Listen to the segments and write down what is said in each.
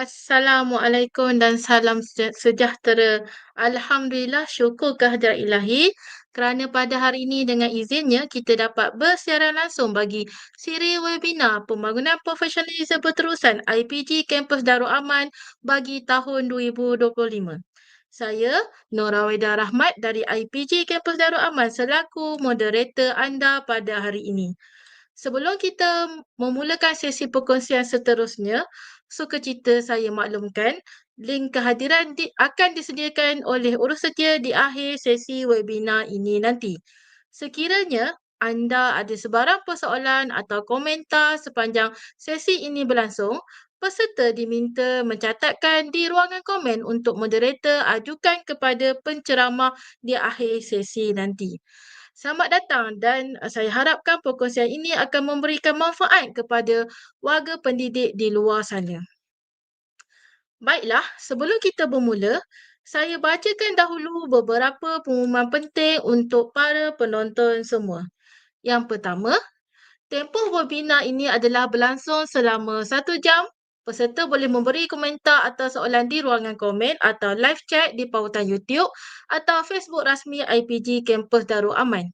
Assalamualaikum dan salam sejahtera. Alhamdulillah, syukur kehadirat ilahi kerana pada hari ini dengan izinnya kita dapat bersiaran langsung bagi siri webinar Pembangunan Profesionalisme Berterusan IPG Kampus Darul Aman bagi tahun 2025. Saya Rawaidah Rahmat dari IPG Kampus Darul Aman selaku moderator anda pada hari ini. Sebelum kita memulakan sesi perkongsian seterusnya, sukacita saya maklumkan link kehadiran akan disediakan oleh urus setia di akhir sesi webinar ini nanti. Sekiranya anda ada sebarang persoalan atau komentar sepanjang sesi ini berlangsung, peserta diminta mencatatkan di ruangan komen untuk moderator ajukan kepada penceramah di akhir sesi nanti. Selamat datang dan saya harapkan perkongsian ini akan memberikan manfaat kepada warga pendidik di luar sana. Baiklah, sebelum kita bermula, saya bacakan dahulu beberapa pengumuman penting untuk para penonton semua. Yang pertama, tempoh webinar ini adalah berlangsung selama 1 jam. Peserta boleh memberi komentar atau soalan di ruangan komen atau live chat di pautan YouTube atau Facebook rasmi IPG Kampus Darul Aman.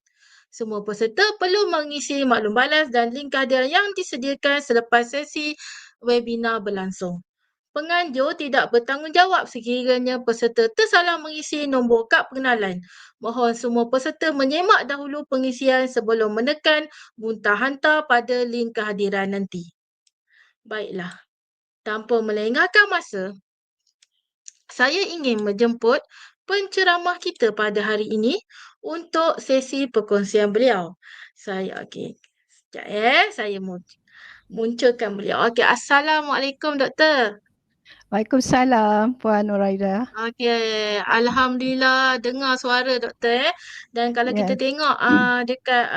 Semua peserta perlu mengisi maklum balas dan link kehadiran yang disediakan selepas sesi webinar berlangsung. Penganjur tidak bertanggungjawab sekiranya peserta tersalah mengisi nombor kad pengenalan. Mohon semua peserta menyemak dahulu pengisian sebelum menekan buntah hantar pada link kehadiran nanti. Baiklah, tanpa melengahkan masa, saya ingin menjemput penceramah kita pada hari ini untuk sesi perkongsian beliau. Sekejap saya munculkan beliau. Okey, Assalamualaikum Doktor. Waalaikumsalam Puan Rawaidah. Okey, alhamdulillah dengar suara Doktor. Dan kalau kita tengok dekat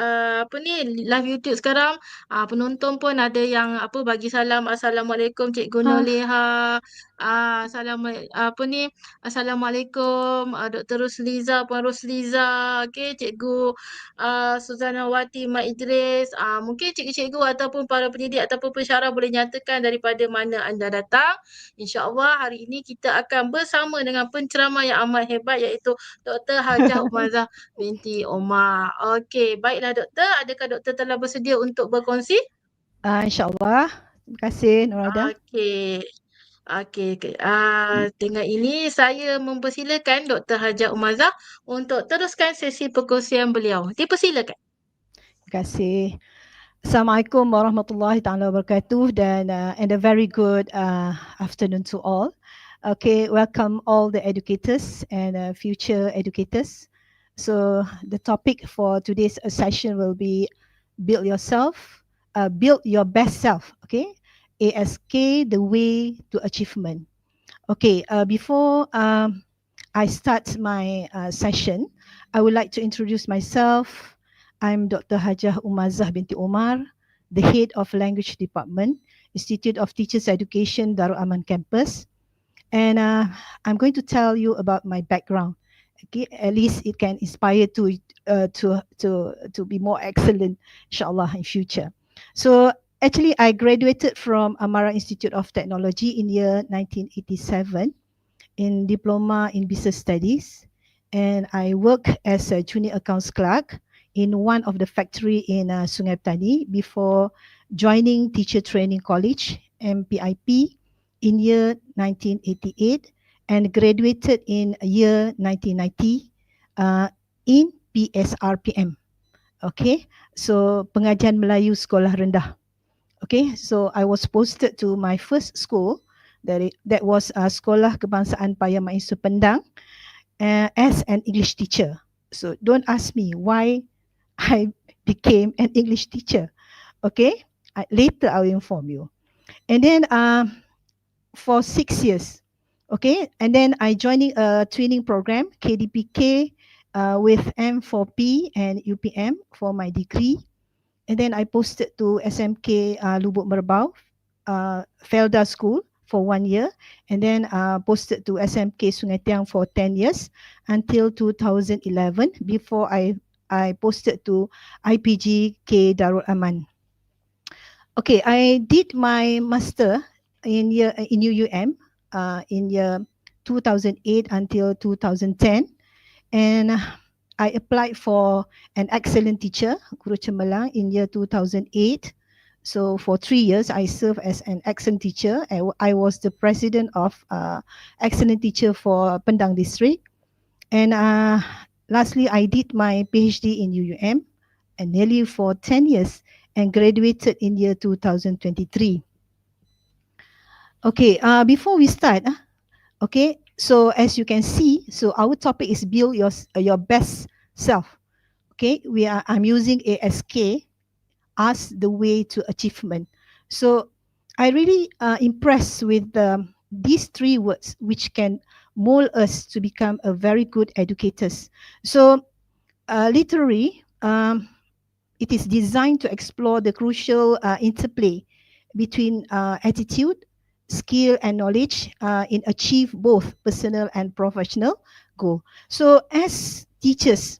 live YouTube sekarang, penonton pun ada yang bagi salam, Assalamualaikum Cikgu Noleha. Assalamualaikum Dr. Rusliza, Puan Rusliza. Okey, Cikgu Suzana Wati Mat Idris. Mungkin cikgu-cikgu ataupun para pendidik ataupun pensyarah boleh nyatakan daripada mana anda datang. InsyaAllah hari ini kita akan bersama dengan penceramah yang amat hebat iaitu Dr. Hajah Umazah Binti Omar. Okey, baiklah Doktor. Adakah Doktor telah bersedia untuk berkongsi? InsyaAllah. Terima kasih Nurada. Okey. Dengan ini saya mempersilakan Dr. Hajah Umazah untuk teruskan sesi perkongsian beliau. Dipersilakan. Terima kasih. Assalamualaikum warahmatullahi taala wabarakatuh dan a very good afternoon to all. Okay, welcome all the educators and future educators. So the topic for today's session will be build yourself, build your best self. Okay, A.S.K, the way to achievement. Okay, before I start my session, I would like to introduce myself. I'm Dr. Hajah Umazah Binti Omar, the head of Language Department, Institute of Teachers Education, Darul Aman Campus. And I'm going to tell you about my background. Okay, at least it can inspire to be more excellent, inshallah, in future. So actually, I graduated from Amara Institute of Technology in year 1987 in Diploma in Business Studies, and I work as a junior accounts clerk in one of the factory in Sungai Petani before joining Teacher Training College, MPIP, in year 1988 and graduated in year 1990 in PSRPM. Okay, so Pengajian Melayu Sekolah Rendah. Okay, so I was posted to my first school, that was Sekolah Kebangsaan Paya Maisu Pendang, as an English teacher. So don't ask me why I became an English teacher. Okay, later I will inform you. And then for 6 years, okay, and then I joining a training program, KDPK, with M4P and UPM for my degree. And then I posted to SMK Lubuk Merbau, Felda School for 1 year, and then posted to SMK Sungai Tiang for 10 years until 2011 before I posted to IPG K Darul Aman. Okay, I did my master in UUM in year 2008 until 2010. And I applied for an excellent teacher, Guru Cemerlang, in year 2008. So for 3 years, I served as an excellent teacher. I was the president of excellent teacher for Pendang district. And lastly, I did my PhD in UUM and nearly for 10 years and graduated in year 2023. Okay, before we start, okay, so as you can see, so our topic is build your best self. Okay, I'm using A.S.K as the way to achievement. So I really impressed with these three words, which can mold us to become a very good educators. So literally, it is designed to explore the crucial interplay between attitude, skill, and knowledge in achieve both personal and professional goal. So as teachers,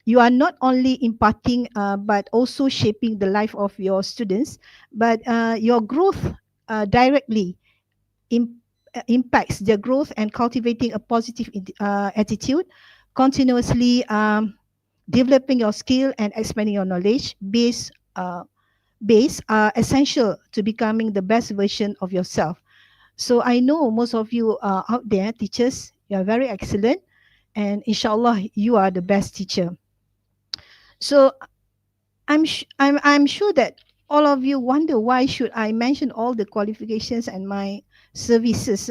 you are not only imparting but also shaping the life of your students, but your growth directly impacts their growth and cultivating a positive attitude, continuously developing your skill and expanding your knowledge base are essential to becoming the best version of yourself. So I know most of you are out there, teachers, you are very excellent, and inshallah you are the best teacher. So I'm sure that all of you wonder why should I mention all the qualifications and my services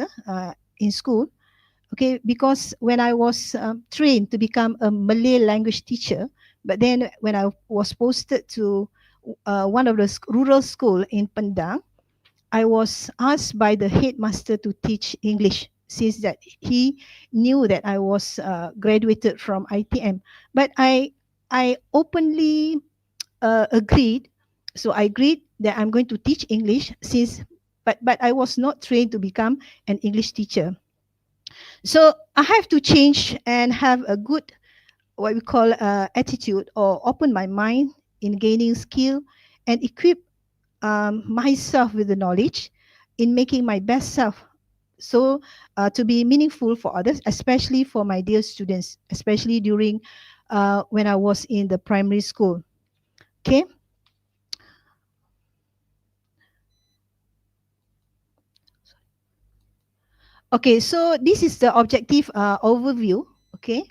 in school. Okay, because when I was trained to become a Malay language teacher, but then when I was posted to one of the rural school in Pendang, I was asked by the headmaster to teach English, since that he knew that I was graduated from ITM. But I openly agreed. So I agreed that I'm going to teach English, but I was not trained to become an English teacher. So I have to change and have a good, what we call attitude, or open my mind in gaining skill and equip myself with the knowledge in making my best self. So to be meaningful for others, especially for my dear students, especially during when I was in the primary school. Okay. Okay, so this is the objective overview. Okay.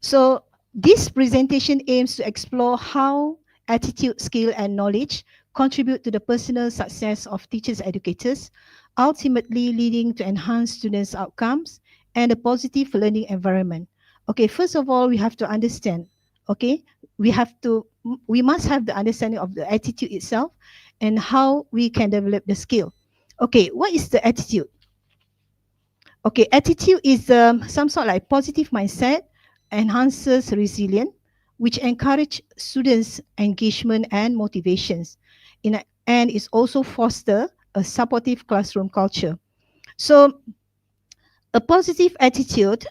So this presentation aims to explore how attitude, skill, and knowledge contribute to the personal success of teachers, educators, ultimately leading to enhanced students' outcomes and a positive learning environment. Okay, first of all, we have to understand, okay, we must have the understanding of the attitude itself and how we can develop the skill. Okay, what is the attitude? Okay, attitude is some sort like positive mindset, enhances resilience, which encourage students' engagement and motivations, and is also foster a supportive classroom culture. So, a positive attitude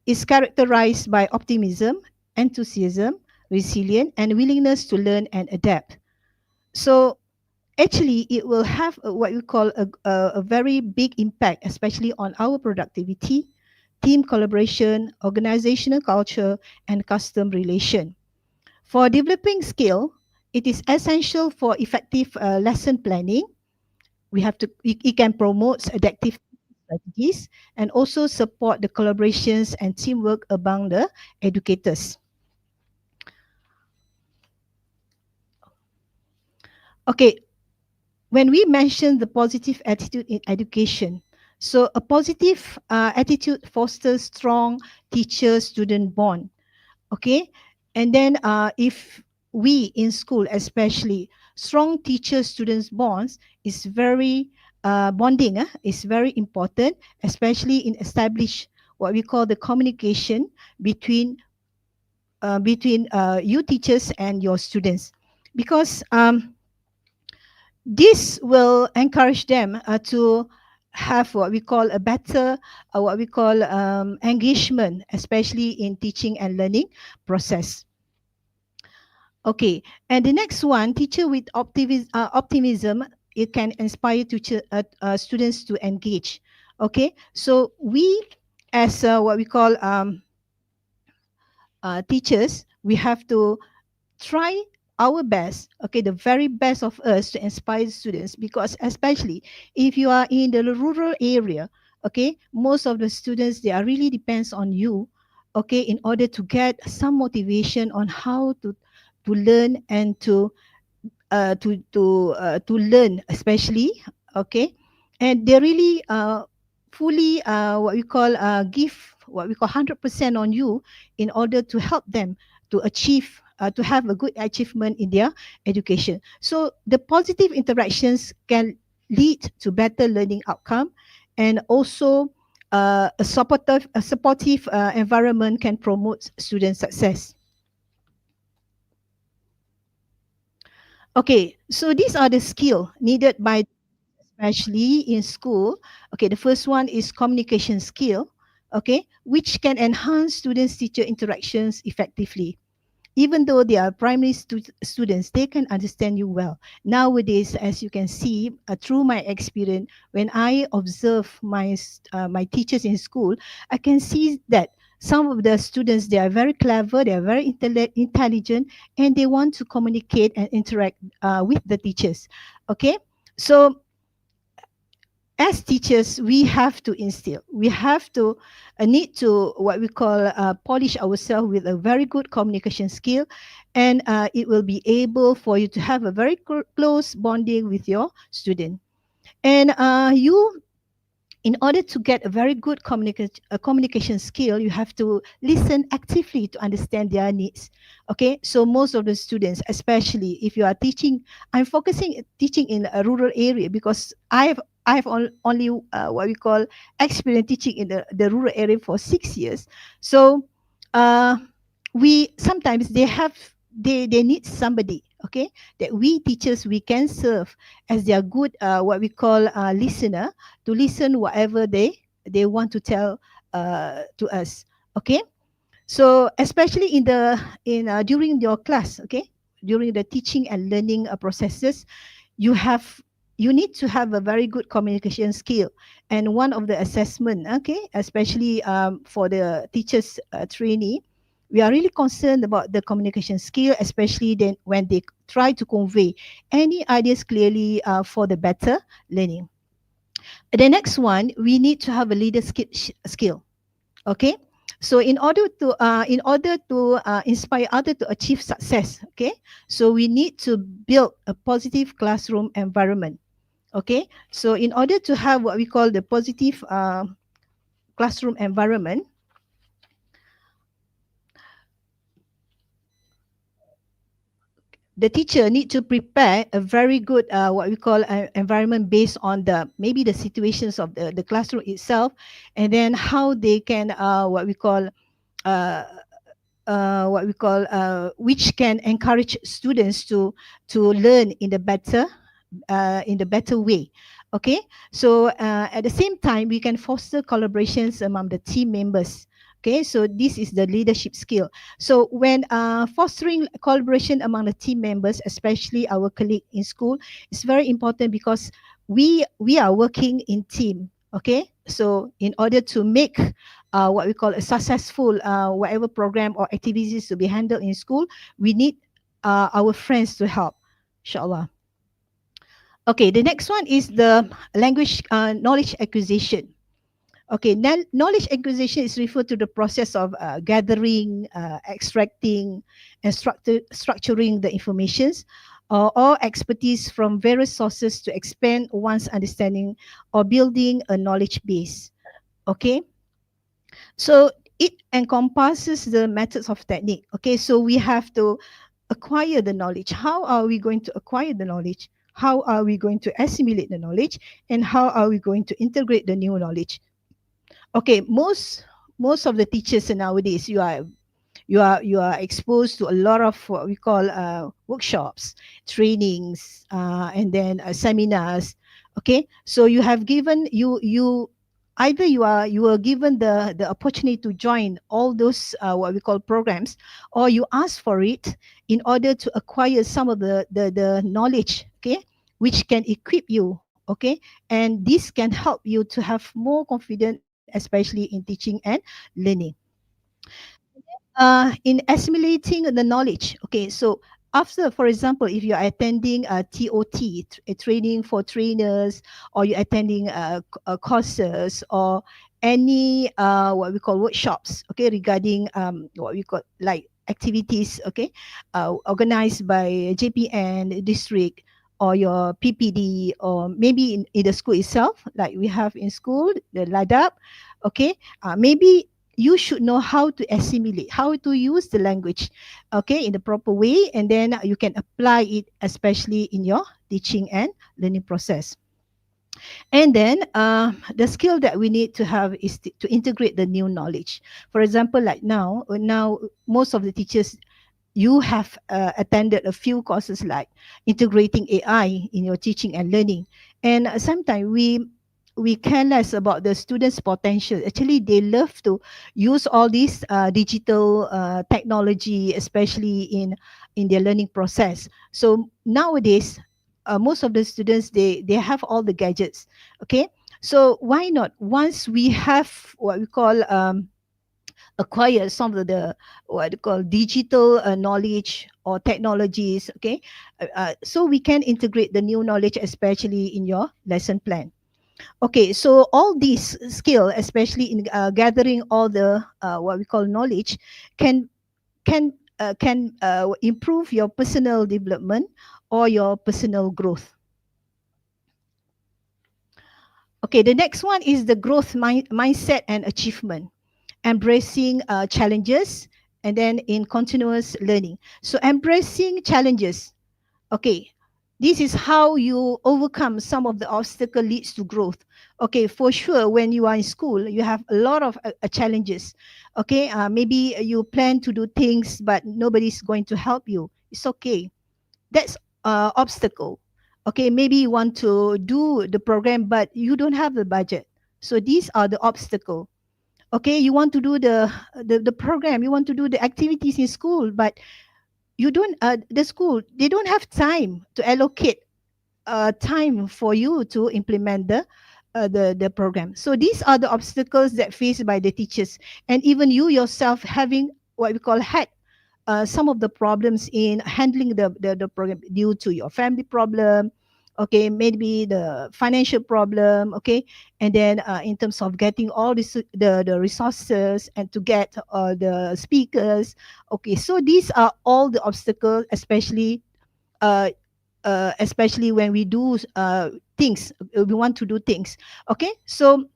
is characterized by optimism, enthusiasm, resilience, and willingness to learn and adapt. So, actually, it will have what we call a very big impact, especially on our productivity, team collaboration, organizational culture, and custom relation. For developing skill, it is essential for effective lesson planning. It can promote adaptive strategies and also support the collaborations and teamwork among the educators. Okay, when we mention the positive attitude in education, so a positive attitude fosters strong teacher-student bond. Okay, and then if we in school, especially strong teacher-students bonds is very bonding is very important, especially in establish what we call the communication between you teachers and your students, because this will encourage them to have what we call a better engagement, especially in teaching and learning process. Okay, and the next one, teacher with optimism it can inspire students to engage. Okay, so we as what we call teachers, we have to try our best, okay, the very best of us to inspire students, because especially if you are in the rural area, okay, most of the students, they are really depends on you, okay, in order to get some motivation on how to learn and to learn especially, okay, and they really fully what we call give what we call 100% on you in order to help them to achieve to have a good achievement in their education. So the positive interactions can lead to better learning outcome, and also a supportive environment can promote student success. Okay, so these are the skill needed by especially in school. Okay, the first one is communication skill, okay, which can enhance students teacher interactions effectively. Even though they are primary students, they can understand you well. Nowadays, as you can see, through my experience, when I observe my teachers in school, I can see that some of the students, they are very clever, they are very intelligent, and they want to communicate and interact with the teachers. Okay, so as teachers, we have to instill, we have to need to what we call polish ourselves with a very good communication skill, and it will be able for you to have a very close bonding with your student. And you, in order to get a very good communication skill, you have to listen actively to understand their needs. Okay, so most of the students, especially if you are teaching, I'm focusing teaching in a rural area because only what we call experience teaching in the rural area for 6 years. So uh, we sometimes they need somebody, okay, that we teachers we can serve as their good what we call listener, to listen whatever they want to tell to us. Okay, so especially in during your class, okay, during the teaching and learning processes, you have you need to have a very good communication skill. And one of the assessment, okay, especially for the teachers trainee, we are really concerned about the communication skill, especially then when they try to convey any ideas clearly for the better learning. The next one, we need to have a leadership skill. Okay, so in order to inspire others to achieve success, okay, so we need to build a positive classroom environment. Okay, so in order to have what we call the positive classroom environment, the teacher need to prepare a very good what we call environment based on the maybe the situations of the classroom itself, and then how they can uh, which can encourage students to learn in the better way. Okay, so at the same time, we can foster collaborations among the team members. Okay, so this is the leadership skill. So when fostering collaboration among the team members, especially our colleague in school, is very important because we are working in team. Okay, so in order to make what we call a successful whatever program or activities to be handled in school, we need our friends to help, inshallah. Okay, the next one is the language knowledge acquisition. Okay, knowledge acquisition is referred to the process of gathering, extracting, and structuring the informations or expertise from various sources to expand one's understanding or building a knowledge base. Okay, so it encompasses the methods of technique. Okay, so we have to acquire the knowledge. How are we going to acquire the knowledge? How are we going to assimilate the knowledge? And how are we going to integrate the new knowledge? Okay, most of the teachers nowadays, you are exposed to a lot of what we call workshops, trainings, and then seminars. Okay, so you have given you either you are given the opportunity to join all those what we call programs, or you ask for it in order to acquire some of the knowledge. Okay, which can equip you, okay? And this can help you to have more confidence, especially in teaching and learning. In assimilating the knowledge. Okay, so after, for example, if you're attending a TOT, a training for trainers, or you're attending courses or any what we call workshops, okay, regarding what we call like activities, okay, organized by JPN district or your PPD, or maybe in the school itself, like we have in school, the LADAP, okay, maybe you should know how to assimilate, how to use the language, okay, in the proper way, and then you can apply it, especially in your teaching and learning process. And then the skill that we need to have is to integrate the new knowledge. For example, like now most of the teachers, you have attended a few courses like integrating AI in your teaching and learning. And sometimes we care less about the students' potential. Actually, they love to use all these digital technology, especially in their learning process. So nowadays, most of the students, they have all the gadgets. Okay, so why not? Once we have what we call acquire some of the what you call digital knowledge or technologies, okay, so we can integrate the new knowledge, especially in your lesson plan. Okay, so all these skill, especially in gathering all the what we call knowledge, can can improve your personal development or your personal growth. Okay, the next one is the growth mindset and achievement, embracing challenges, and then in continuous learning. So embracing challenges, okay, this is how you overcome some of the obstacle leads to growth. Okay, for sure, when you are in school, you have a lot of challenges. Okay, maybe you plan to do things, but nobody's going to help you. It's okay, that's obstacle. Okay, maybe you want to do the program, but you don't have the budget. So these are the obstacle. Okay, you want to do the program, you want to do the activities in school, but you don't the school, they don't have time to allocate time for you to implement the program. So these are the obstacles that faced by the teachers, and even you yourself having what we call had some of the problems in handling the program due to your family problem, okay, maybe the financial problem, okay, and then in terms of getting all this the resources and to get the speakers. Okay, so these are all the obstacles, uh, especially when we do things, we want to do things. Okay, so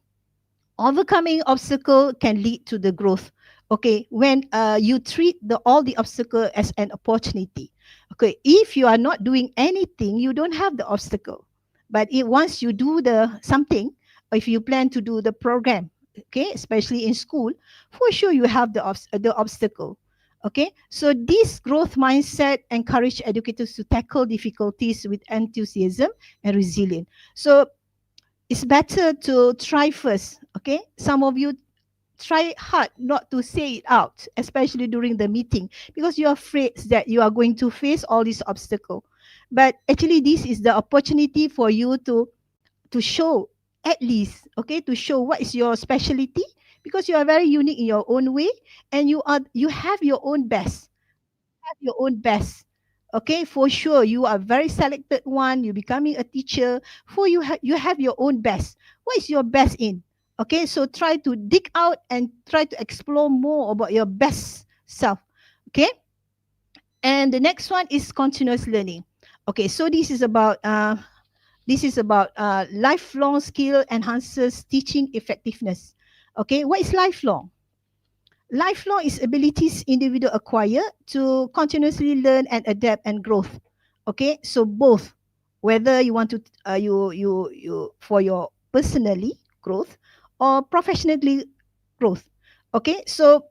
overcoming obstacle can lead to the growth. Okay, when you treat all the obstacle as an opportunity. Okay, if you are not doing anything, you don't have the obstacle, but once you do the something, or if you plan to do the program, okay, especially in school, for sure you have the obstacle. Okay, so this growth mindset encourage educators to tackle difficulties with enthusiasm and resilience. So it's better to try first. Okay, some of you try hard not to say it out, especially during the meeting, because you're afraid that you are going to face all these obstacles. But actually, this is the opportunity for you to show, at least, okay, to show what is your specialty, because you are very unique in your own way, and you have your own best, have your own best. Okay, for sure, you are very selected one. You're becoming a teacher. For you, you have your own best. What is your best in? Okay, so try to dig out and try to explore more about your best self. Okay, and the next one is continuous learning. Okay, so this is about lifelong skill enhances teaching effectiveness. Okay, what is lifelong? Lifelong is abilities individual acquire to continuously learn and adapt and growth. Okay, so both, whether you want to you for your personally growth or professionally growth. Okay, so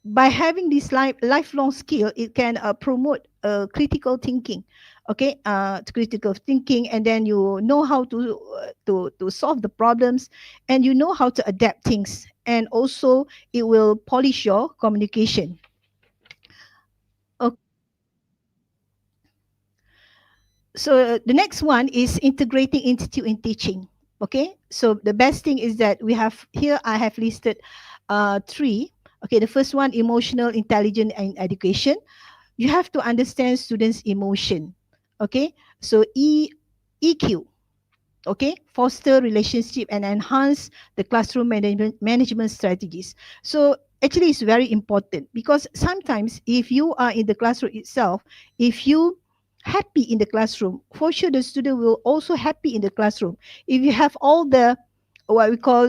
by having this lifelong skill, it can promote critical thinking. Okay, critical thinking, and then you know how to solve the problems, and you know how to adapt things, and also it will polish your communication. So the next one is integrating institute in teaching. Okay, so the best thing is that we have here, I have listed three. Okay, the first one, emotional intelligence and education. You have to understand students' emotion. Okay, so EQ. Okay, foster relationship and enhance the classroom management strategies. So actually it's very important, because sometimes if you are in the classroom itself, if you happy in the classroom, for sure the student will also happy in the classroom. If you have all the, what we call,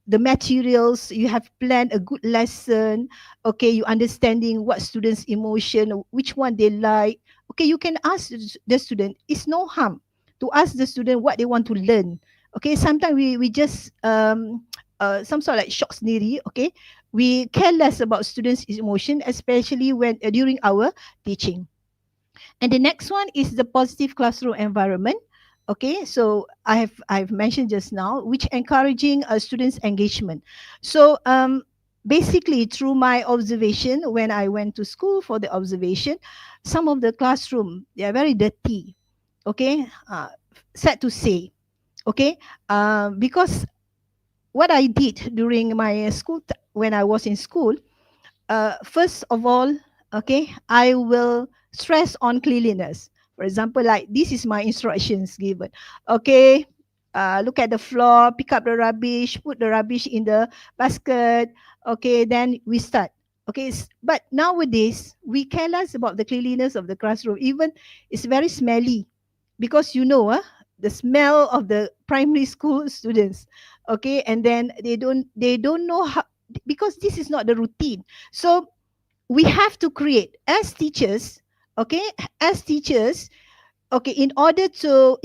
the materials, you have planned a good lesson, okay, you understanding what students emotion, which one they like, okay, you can ask the student. It's no harm to ask the student what they want to learn. Okay, sometimes we just some sort of like shock sendiri. Okay, we care less about students' emotion, especially when during our teaching. And the next one is the positive classroom environment. Okay, so I've mentioned just now, which encouraging students' engagement. So basically, through my observation, when I went to school for the observation, some of the classroom, they are very dirty. Okay, sad to say. Okay, because what I did during my when I was in school, first of all, okay, I will stress on cleanliness. For example, like this is my instructions given. Okay, look at the floor, pick up the rubbish, put the rubbish in the basket. Okay, then we start. Okay, but nowadays we care less about the cleanliness of the classroom. Even it's very smelly, because the smell of the primary school students. Okay, and then they don't know how, because this is not the routine. So we have to create as teachers, okay, as teachers, okay, in order to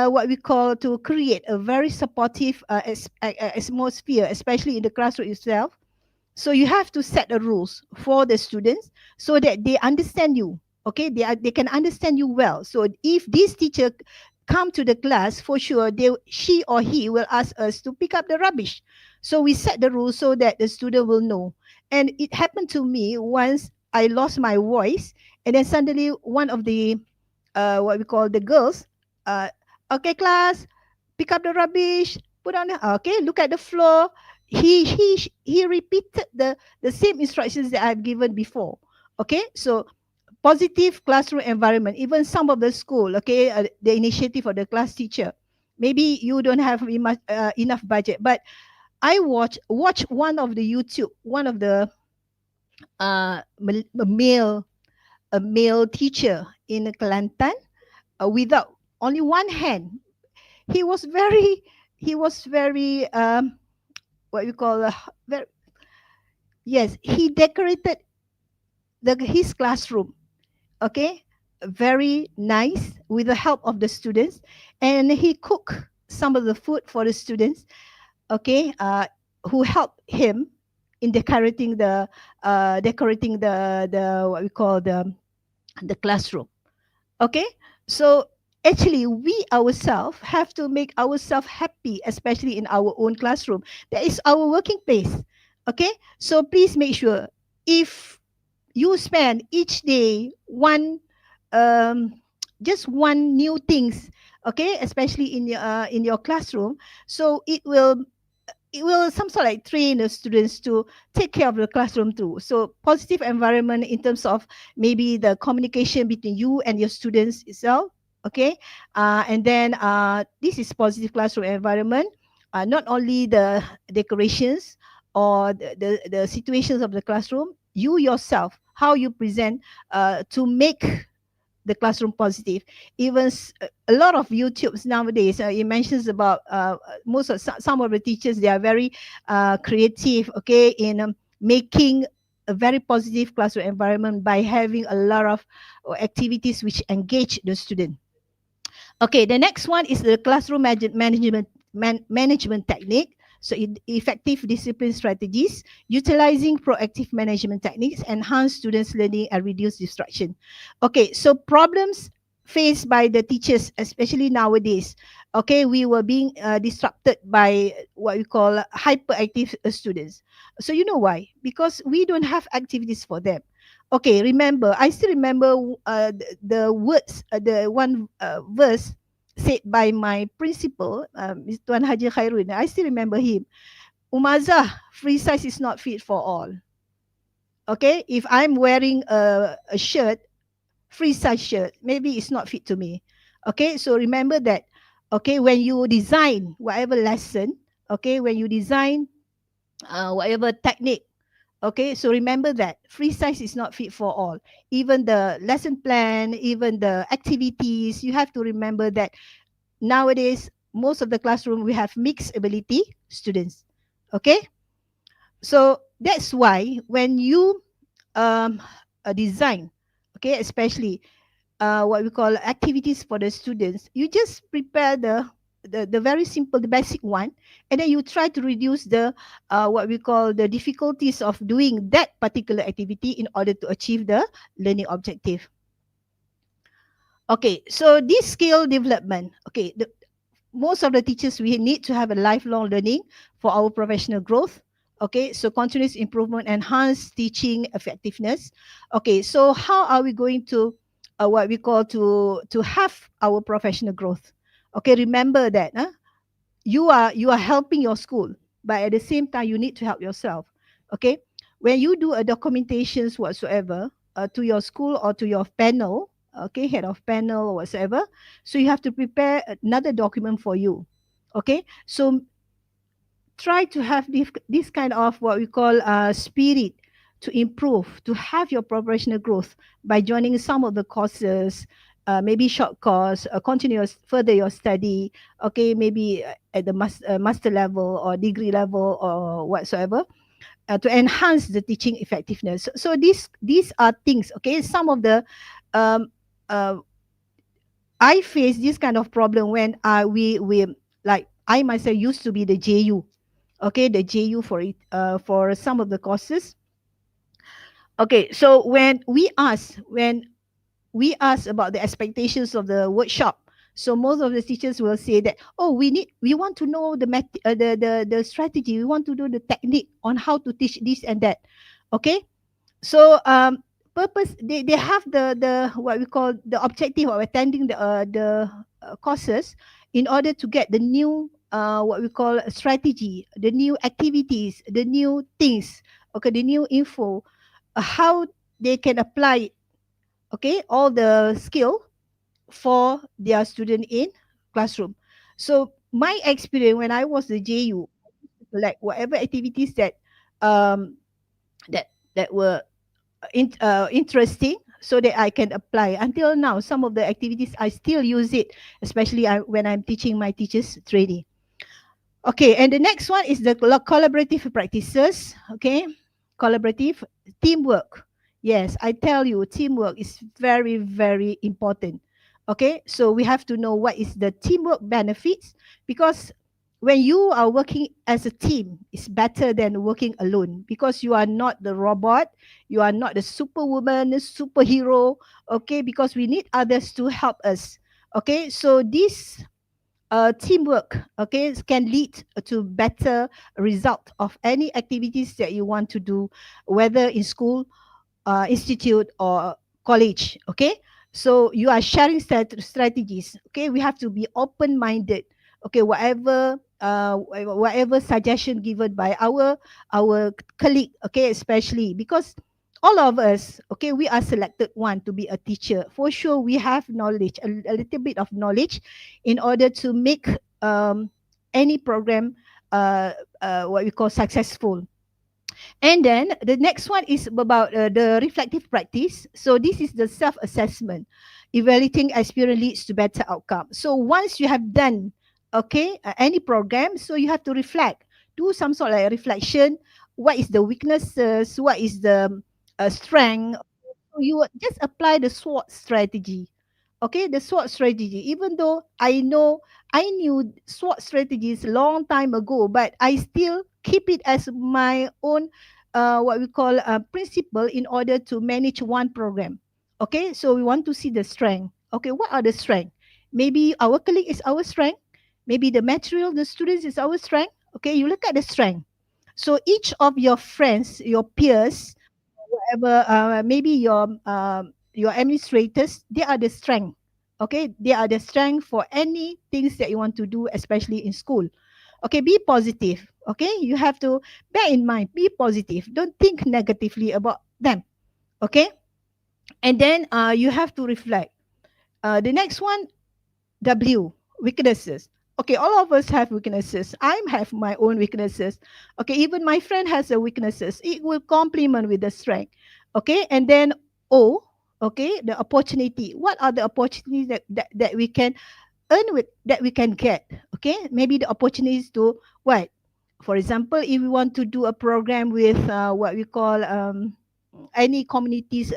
what we call to create a very supportive atmosphere, especially in the classroom itself. So you have to set the rules for the students so that they understand you. Okay, they can understand you well. So if this teacher come to the class, for sure she or he will ask us to pick up the rubbish. So we set the rules so that the student will know. And it happened to me once. I lost my voice, and then suddenly one of the what we call the girls, uh, okay, class, pick up the rubbish, put on the, okay, look at the floor. He repeated the same instructions that I've given before. Okay, so positive classroom environment. Even some of the school, okay, the initiative of the class teacher. Maybe you don't have enough budget, but I watch one of the YouTube, one of the a male teacher in Kelantan, without only one hand. He was very what we call very, yes, he decorated his classroom, okay, very nice, with the help of the students, and he cooked some of the food for the students, okay, who helped him in decorating the what we call the classroom. Okay, so actually we ourselves have to make ourselves happy, especially in our own classroom. That is our working place. Okay, so please make sure, if you spend each day one um just one new things, okay, especially in your classroom, so it will some sort of like train the students to take care of the classroom too. So positive environment in terms of maybe the communication between you and your students itself. Okay, and then this is positive classroom environment. Not only the decorations or the situations of the classroom, you yourself, how you present to make the classroom positive. Even a lot of YouTubes nowadays, it mentions about most of some of the teachers, they are very creative, okay, in making a very positive classroom environment by having a lot of activities which engage the student. Okay, the next one is the classroom management technique. So effective discipline strategies, utilizing proactive management techniques, enhance students' learning and reduce distraction. Okay, so problems faced by the teachers, especially nowadays. Okay, we were being disrupted by what we call hyperactive students. So you know why? Because we don't have activities for them. Okay, remember, I still remember the words, the one verse said by my principal, Mr. Tuan Haji Khairun. I still remember him. Umazah, free size is not fit for all. Okay, if I'm wearing a shirt, free size shirt, maybe it's not fit to me. Okay, so remember that. Okay, when you design whatever lesson, okay, when you design whatever technique, okay, so remember that free size is not fit for all. Even the lesson plan, even the activities, you have to remember that nowadays most of the classroom we have mixed ability students. Okay, so that's why when you um, design, okay, especially what we call activities for the students, you just prepare the very simple, the basic one, and then you try to reduce the what we call the difficulties of doing that particular activity in order to achieve the learning objective. Okay, so this skill development, okay, most of the teachers, we need to have a lifelong learning for our professional growth. Okay, so continuous improvement, enhance teaching effectiveness. Okay, so how are we going to what we call to have our professional growth? Okay, remember that you are helping your school, but at the same time you need to help yourself. Okay, when you do a documentations whatsoever to your school or to your panel, okay, head of panel or whatsoever, so you have to prepare another document for you. Okay, so try to have this kind of what we call spirit to improve, to have your professional growth by joining some of the courses, maybe short course, continuous further your study, okay, maybe at the master level or degree level or whatsoever, to enhance the teaching effectiveness. So these are things, okay, some of the um, uh, I face this kind of problem when we like I myself used to be the JU, okay, the JU for it for some of the courses. Okay, so when we ask about the expectations of the workshop, so most of the teachers will say that, oh, we want to know the strategy, we want to do the technique on how to teach this and that. Okay, so purpose, they have the what we call the objective of attending the courses in order to get the new what we call a strategy, the new activities, the new things, okay, the new info, how they can apply, okay, all the skill for their student in classroom. So my experience when I was the JU, like whatever activities um that were interesting, so that I can apply. Until now, some of the activities I still use it, especially when I'm teaching my teachers training. Okay, and the next one is the collaborative practices. Okay, collaborative teamwork. Yes, I tell you, teamwork is very, very important. Okay, so we have to know what is the teamwork benefits, because when you are working as a team, it's better than working alone, because you are not the robot, you are not the superwoman, the superhero. Okay, because we need others to help us. Okay, so this teamwork, okay, can lead to better result of any activities that you want to do, whether in school, institute, or college. Okay, so you are sharing strategies. Okay, we have to be open minded. Okay, whatever suggestion given by our colleague, okay, especially because all of us, okay, we are selected one to be a teacher. For sure we have knowledge, a little bit of knowledge, in order to make any program what we call successful. And then the next one is about the reflective practice. So this is the self-assessment. Evaluating experience leads to better outcome. So once you have done, okay, any program, so you have to reflect, do some sort of like reflection. What is the weaknesses? What is the strength? So you would just apply the SWOT strategy. Okay, the SWOT strategy. Even though I knew SWOT strategies long time ago, but I still keep it as my own what we call a principle in order to manage one program. Okay, so we want to see the strength. Okay, what are the strength? Maybe our colleague is our strength. Maybe the material, the students is our strength. Okay, you look at the strength. So each of your friends, your peers, whatever, maybe your administrators, they are the strength. Okay, they are the strength for any things that you want to do, especially in school. Okay, be positive. Okay, you have to bear in mind, be positive. Don't think negatively about them. Okay, and then you have to reflect. The next one, W, weaknesses. Okay, all of us have weaknesses. I have my own weaknesses. Okay, even my friend has a weaknesses. It will complement with the strength. Okay, and then O, okay, the opportunity. What are the opportunities that we can earn with, that we can get? Okay, maybe the opportunities to what? For example, if we want to do a program with what we call any community.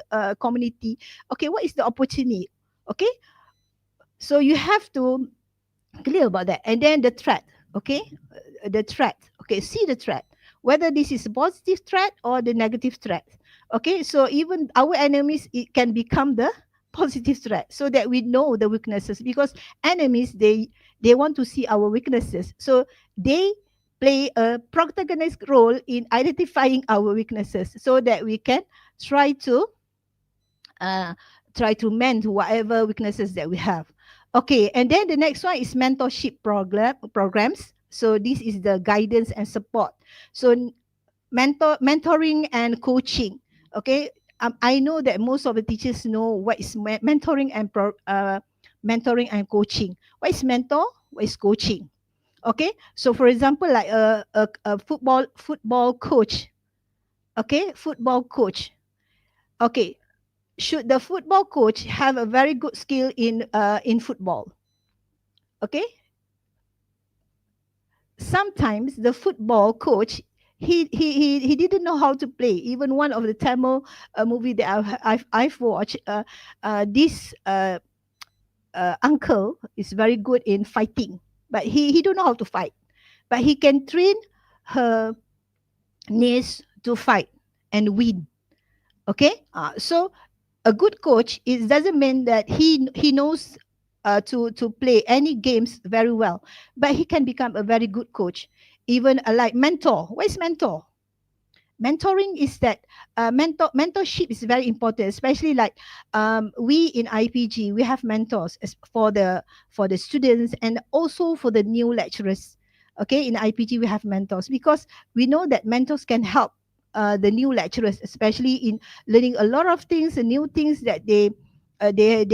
Okay, what is the opportunity? Okay, so you have to clear about that. And then the threat, okay, the threat. Okay, see the threat, whether this is a positive threat or the negative threat. Okay, so even our enemies, it can become the positive threat, so that we know the weaknesses, because enemies, they want to see our weaknesses, so they play a protagonist role in identifying our weaknesses, so that we can try to uh, mend whatever weaknesses that we have. Okay, and then the next one is mentorship programs. So this is the guidance and support. So mentoring and coaching. Okay, I know that most of the teachers know what is mentoring and coaching. What is mentor? What is coaching? Okay, so for example, like a football coach. Okay, football coach. Okay, should the football coach have a very good skill in football? Okay, sometimes the football coach, he didn't know how to play. Even one of the Tamil movie that I've watched, this uncle is very good in fighting, but he don't know how to fight, but he can train her niece to fight and win. Okay, so a good coach, it doesn't mean that he knows to play any games very well, but he can become a very good coach. Even like mentor. What is mentor? Mentoring is that mentorship is very important, especially like we in IPG, we have mentors for the students and also for the new lecturers. Okay, in IPG we have mentors, because we know that mentors can help the new lecturers, especially in learning a lot of things and new things that they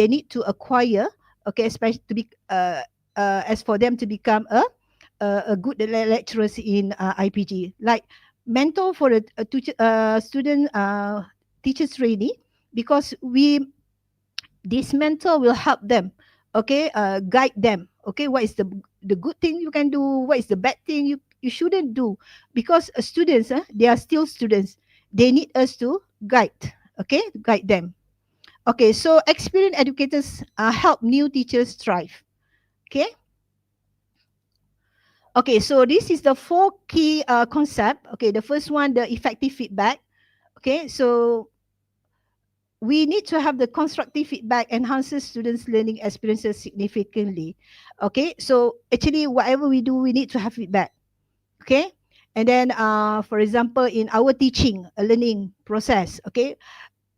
need to acquire. Okay, especially to be as for them to become a good lecturers in IPG, like mentor for a student teachers training, because we, this mentor will help them. Okay, guide them. Okay, what is the good thing you can do, what is the bad thing you shouldn't do, because students, they are still students, they need us to guide. Okay, guide them. Okay, so experienced educators help new teachers thrive. Okay. Okay, so this is the four key concept. Okay, the first one, the effective feedback. Okay, so we need to have the constructive feedback enhances students' learning experiences significantly. Okay, so actually whatever we do, we need to have feedback. Okay, and then for example, in our teaching, a learning process. Okay,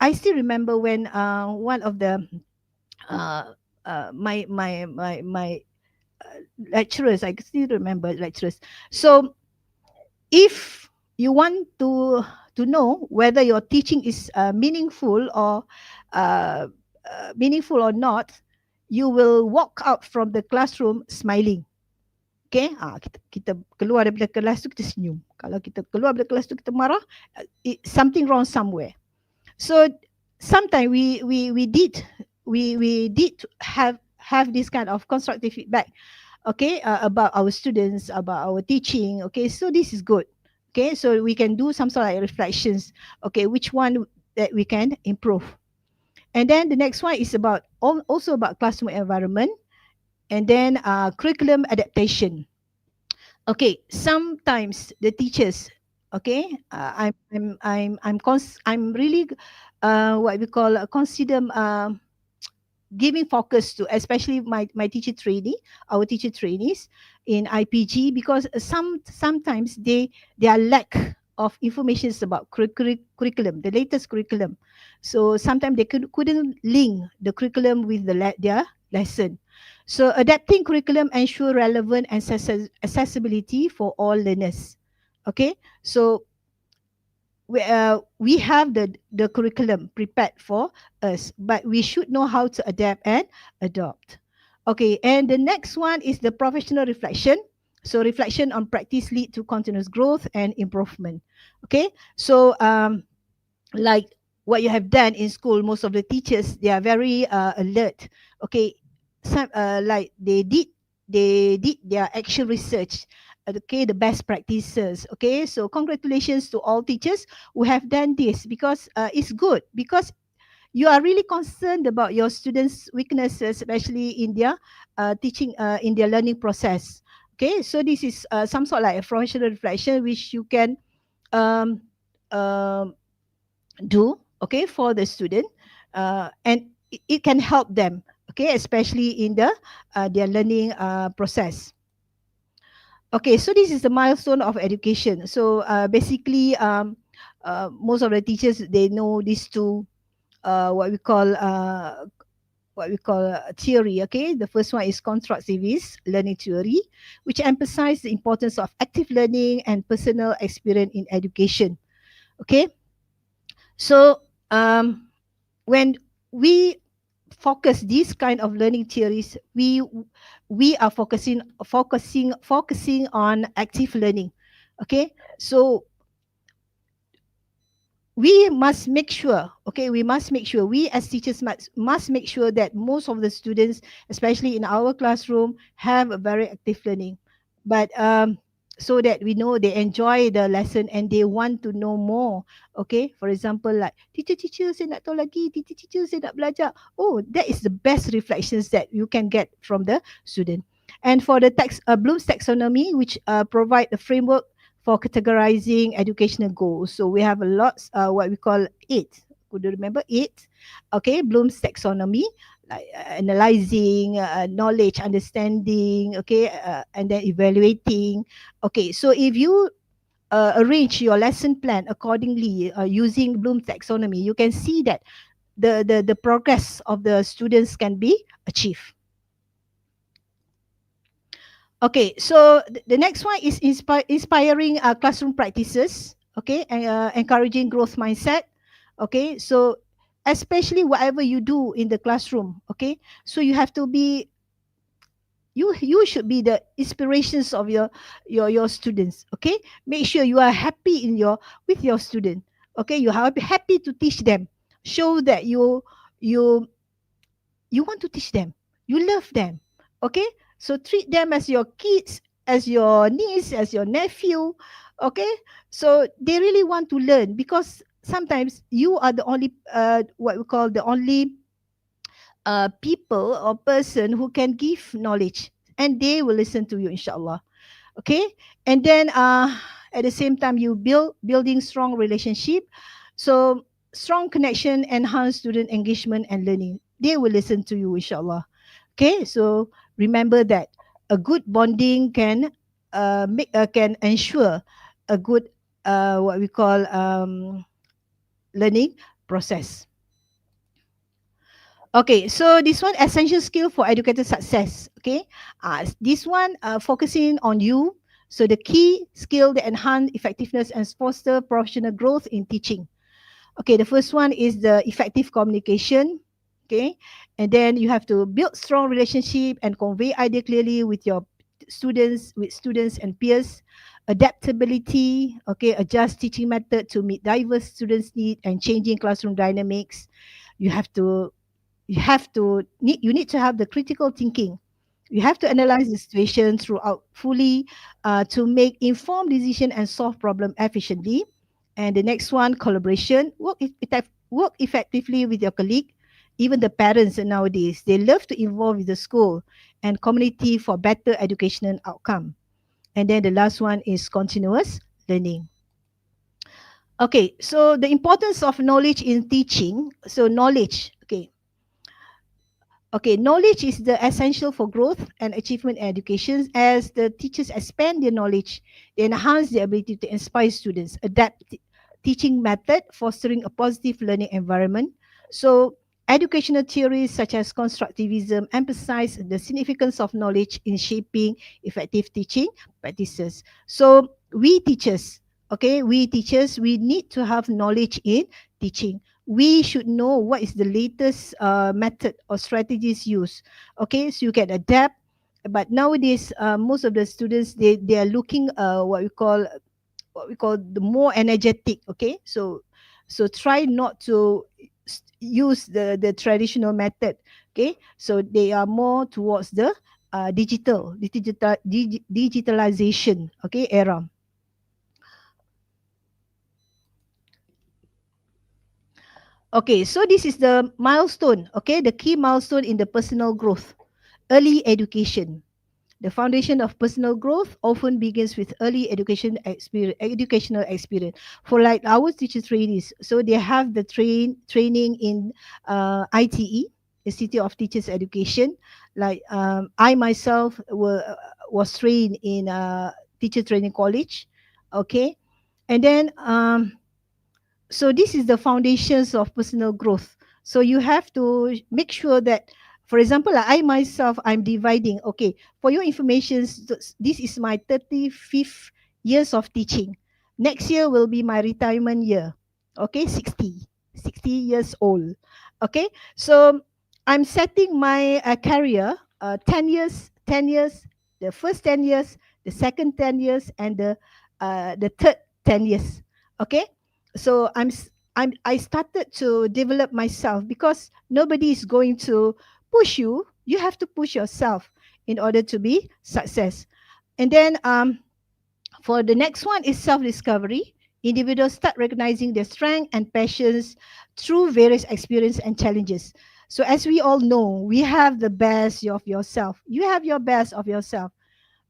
I still remember when one of the uh, my lecturers, I still remember lecturers. So if you want to know whether your teaching is uh, meaningful or not, you will walk out from the classroom smiling. Okay, kita keluar daripada kelas tu kita senyum. Kalau kita keluar daripada kelas tu kita marah, something wrong somewhere. So sometimes we did have this kind of constructive feedback. Okay, about our students, about our teaching. Okay, so this is good. Okay, so we can do some sort of like reflections. Okay, which one that we can improve. And then the next one is about also about classroom environment, and then curriculum adaptation. Okay, sometimes the teachers, okay, I'm really what we call consider giving focus to, especially my teacher trainee, our teacher trainees in IPG, because sometimes they are lack of information about curriculum, the latest curriculum. So sometimes they couldn't link the curriculum with their lesson. So adapting curriculum ensure relevant and accessibility for all learners. Okay, so we have the curriculum prepared for us, but we should know how to adapt and adopt. Okay, and the next one is the professional reflection. So reflection on practice lead to continuous growth and improvement. Okay, so like what you have done in school, most of the teachers, they are very alert. Okay, some like they did their actual research. Okay, the best practices. Okay, so congratulations to all teachers who have done this, because it's good, because you are really concerned about your students weaknesses, especially in their teaching, in their learning process. Okay, so this is some sort like a professional reflection which you can um, um, do, okay, for the student, and it can help them, okay, especially in their learning process. Okay, so this is the milestone of education. So basically, most of the teachers, they know these two, what we call theory. Okay, the first one is constructivist learning theory, which emphasizes the importance of active learning and personal experience in education. Okay, so when we focus these kind of learning theories, we are focusing on active learning. Okay, so we must make sure we as teachers must make sure that most of the students, especially in our classroom, have a very active learning, but so that we know they enjoy the lesson and they want to know more. Okay, for example, like, teacher, saya nak tahu lagi, teacher, saya nak belajar. Oh, that is the best reflections that you can get from the student. And for the Bloom's taxonomy, which provide a framework for categorizing educational goals. So we have a lot, what we call it. Could you remember it? Okay, Bloom's taxonomy, like analyzing, knowledge, understanding, okay, and then evaluating. Okay, so if you arrange your lesson plan accordingly using Bloom's taxonomy, you can see that the progress of the students can be achieved. Okay, so the next one is inspiring classroom practices. Okay, and encouraging growth mindset. Okay, so especially whatever you do in the classroom. Okay, so you have to be, you should be the inspirations of your students. Okay, make sure you are happy with your student. Okay, you are happy to teach them. Show that you you want to teach them, you love them. Okay, so treat them as your kids, as your niece, as your nephew. Okay, so they really want to learn, because sometimes you are the only what we call the only people or person who can give knowledge, and they will listen to you, inshallah. Okay, and then at the same time, you building strong relationship. So strong connection enhance student engagement and learning. They will listen to you, inshallah. Okay, so remember that a good bonding can ensure a good what we call learning process. Okay, so this one, essential skill for educator success. Okay, this one focusing on you. So the key skill that enhance effectiveness and foster professional growth in teaching. Okay, the first one is the effective communication. Okay, and then you have to build strong relationship and convey idea clearly with your students and peers. Adaptability. Okay, adjust teaching method to meet diverse students' need and changing classroom dynamics. You have to you need to have the critical thinking. You have to analyze the situation throughout fully to make informed decision and solve problem efficiently. And the next one, collaboration. Work effectively with your colleague. Even the parents nowadays, they love to involve with the school and community for better educational outcome. And then the last one is continuous learning. Okay, so the importance of knowledge in teaching. So knowledge, okay, Okay, knowledge is the essential for growth and achievement in education. As the teachers expand their knowledge, they enhance their ability to inspire students, adapt teaching method, fostering a positive learning environment. So, educational theories such as constructivism emphasize the significance of knowledge in shaping effective teaching practices. So, we teachers, we need to have knowledge in teaching. We should know what is the latest method or strategies used. Okay, so you can adapt. But nowadays, most of the students they are looking what we call the more energetic. Okay, so try not to use the traditional method. Okay, so they are more towards the digitalization. Okay, era. Okay, so this is the milestone. Okay, the key milestone in the personal growth, early education. The foundation of personal growth often begins with early educational experience. For like our teacher trainees, so they have the training in ITE, Institute of Teachers Education. Like I myself was trained in teacher training college. Okay, and then so this is the foundations of personal growth. So you have to make sure that, for example, like I myself, I'm dividing. Okay, for your information, this is my 35th years of teaching. Next year will be my retirement year. Okay, 60 years old. Okay, so I'm setting my career 10 years, 10 years, the first 10 years, the second 10 years, and the third 10 years. Okay, so I started to develop myself, because nobody is going to push you. You have to push yourself in order to be success. And then for the next one is self discovery. Individuals start recognizing their strength and passions through various experiences and challenges. So as we all know, we have the best of yourself. You have your best of yourself.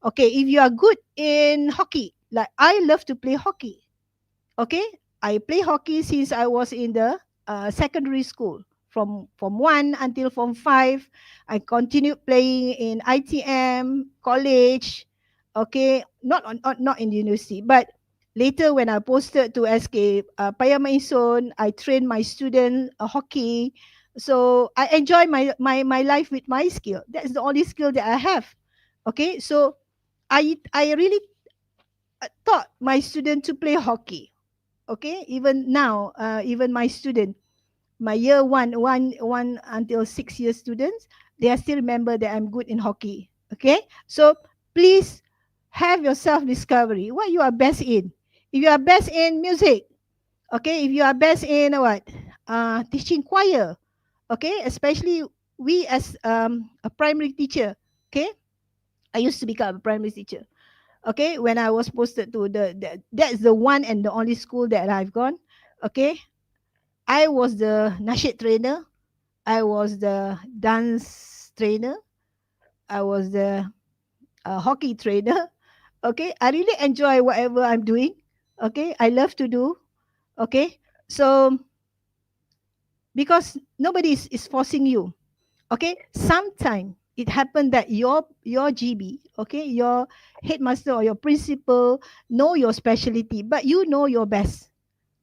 Okay, if you are good in hockey, like I love to play hockey. Okay, I play hockey since I was in the secondary school. From 1 until form 5, I continued playing in ITM college. Okay, not in university, but later when I posted to SK Payamaison, I trained my student hockey. So I enjoy my life with my skill. That's the only skill that I have. Okay, so I really taught my student to play hockey. Okay, even now, even my student, my year one until 6 year students, they are still remember that I'm good in hockey. Okay, so please have your self discovery, what you are best in. If you are best in music, okay, if you are best in what, teaching choir, okay, especially we as a primary teacher. Okay, I used to become a primary teacher. Okay, when I was posted to that's the one and the only school that I've gone. Okay, I was the nasyid trainer, I was the dance trainer, I was the hockey trainer. Okay, I really enjoy whatever I'm doing. Okay, I love to do. Okay, so because nobody is forcing you. Okay, sometime it happened that your GB, okay, your headmaster or your principal know your specialty, but you know your best.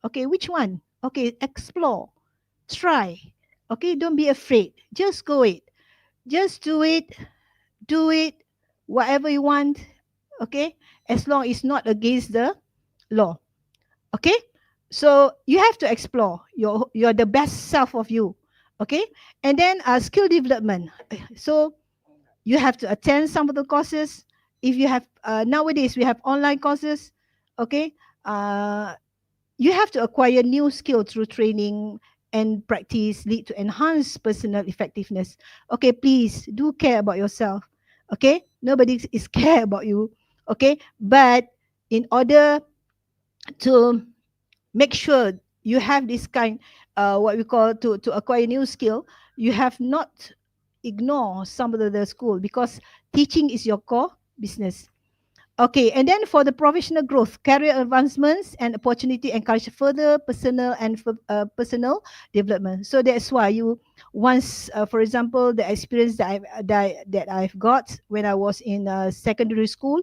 Okay, which one? Okay, explore, try. Okay, don't be afraid, just go it, just do it, whatever you want. Okay, as long it's not against the law. Okay, so you have to explore you're the best self of you. Okay, and then skill development. So you have to attend some of the courses. If you have nowadays we have online courses. Okay, uh, you have to acquire new skill through training and practice lead to enhance personal effectiveness. Okay, please do care about yourself. Okay, nobody is care about you. Okay, but in order to make sure you have this kind what we call to acquire new skill, you have not ignore some of the school, because teaching is your core business. Okay, and then for the professional growth, career advancements and opportunity encourage further personal and personal development. So that's why you once, for example, the experience that I've got when I was in secondary school,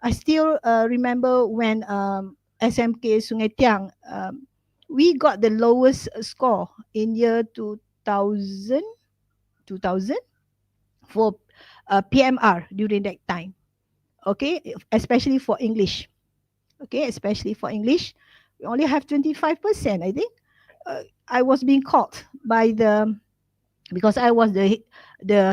I still remember when SMK Sungai Tiang, we got the lowest score in year 2000 for PMR during that time. Okay, especially for English. Okay, especially for English, we only have 25%, I think. I was being called by because I was the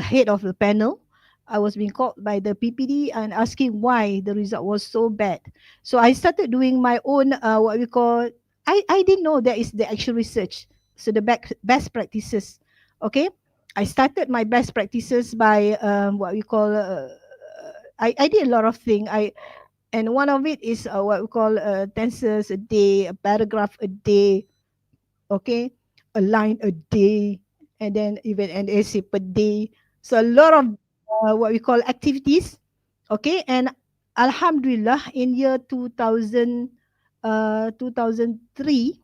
head of the panel. I was being called by the PPD and asking why the result was so bad. So I started doing my own what we call, I didn't know that is the actual research. So the best practices. Okay, I started my best practices by what we call. I did a lot of things. And one of it is what we call tenses a day, a paragraph a day, okay, a line a day, and then even an essay per day. So a lot of what we call activities, okay. And Alhamdulillah, in year 2003,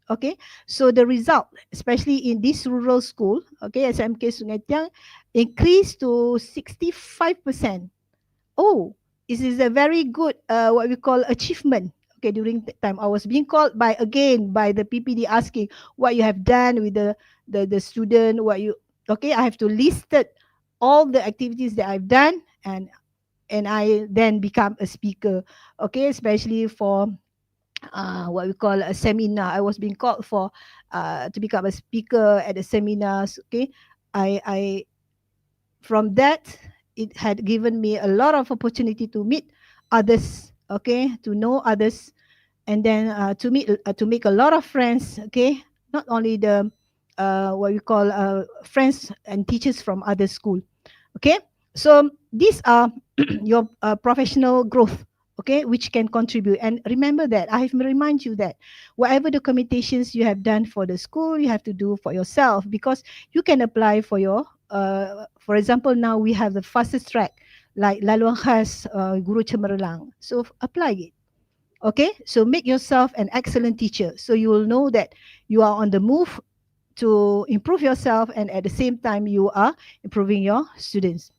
okay. So the result, especially in this rural school, okay, SMK Sungai Tiang, increased to 65%. Oh, this is a very good what we call achievement. Okay, during that time I was being called by the PPD asking what you have done with the student, what you, okay, I have to list it, all the activities that I've done, and I then become a speaker, okay, especially for what we call a seminar. I was being called for to become a speaker at the seminars, okay. I From that, it had given me a lot of opportunity to meet others, okay, to know others, and then to make a lot of friends, okay, not only the what we call friends and teachers from other school, okay. So these are your professional growth, okay, which can contribute. And remember that I have to remind you that whatever documentations you have done for the school, you have to do for yourself, because you can apply for your for example, now we have the fastest track like laluan khas guru cemerlang, so apply it. Okay, so make yourself an excellent teacher, so you will know that you are on the move to improve yourself, and at the same time you are improving your students.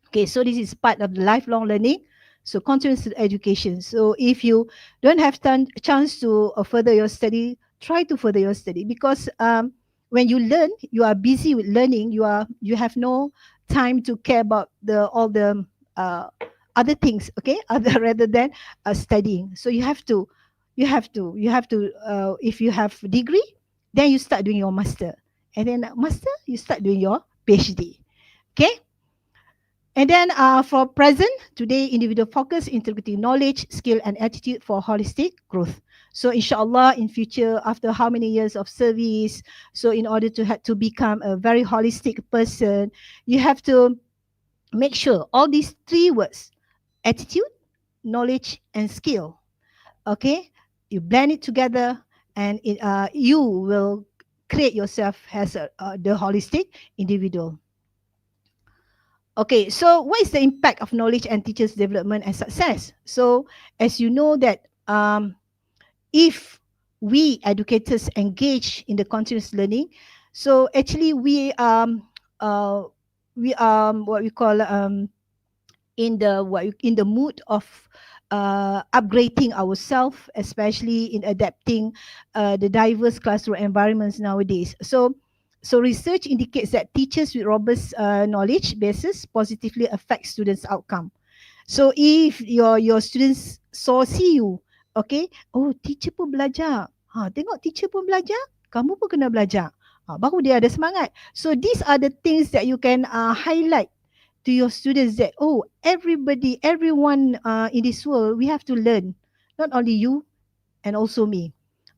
Okay, so this is part of the lifelong learning, so continuous education. So if you don't have chance to further your study, try to further your study, because when you learn, you are busy with learning, you have no time to care about the all the uh, other things, okay, other rather than studying. So you have to if you have degree, then you start doing your master, and then master you start doing your PhD, okay. And then for present, today, individual focus, integrity, knowledge, skill, and attitude for holistic growth. So inshallah, in future, after how many years of service, so in order to become a very holistic person, you have to make sure all these three words, attitude, knowledge, and skill, okay, you blend it together, and you will create yourself as the holistic individual. Okay, so what is the impact of knowledge and teachers' development and success? So, as you know that if we educators engage in the continuous learning, so actually uh, we what we call in the mood of upgrading ourselves, especially in adapting the diverse classroom environments nowadays. So research indicates that teachers with robust knowledge bases positively affect students' outcome. So if your students see you, okay, oh teacher pun belajar, tengok teacher pun belajar, kamu pun kena belajar, baru dia ada semangat. So these are the things that you can highlight to your students, that oh everyone in this world, we have to learn, not only you and also me,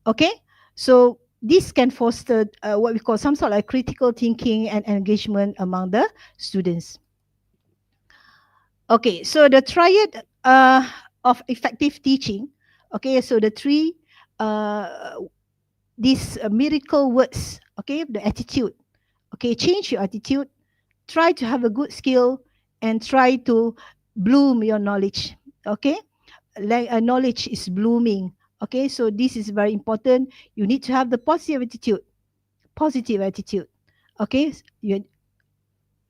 okay. So this can foster what we call some sort of critical thinking and engagement among the students. Okay, so the triad of effective teaching, okay, so the three these miracle words, okay, the attitude, okay, change your attitude, try to have a good skill, and try to bloom your knowledge, Okay, knowledge is blooming. Okay, so this is very important. You need to have the positive attitude. Positive attitude. Okay, you,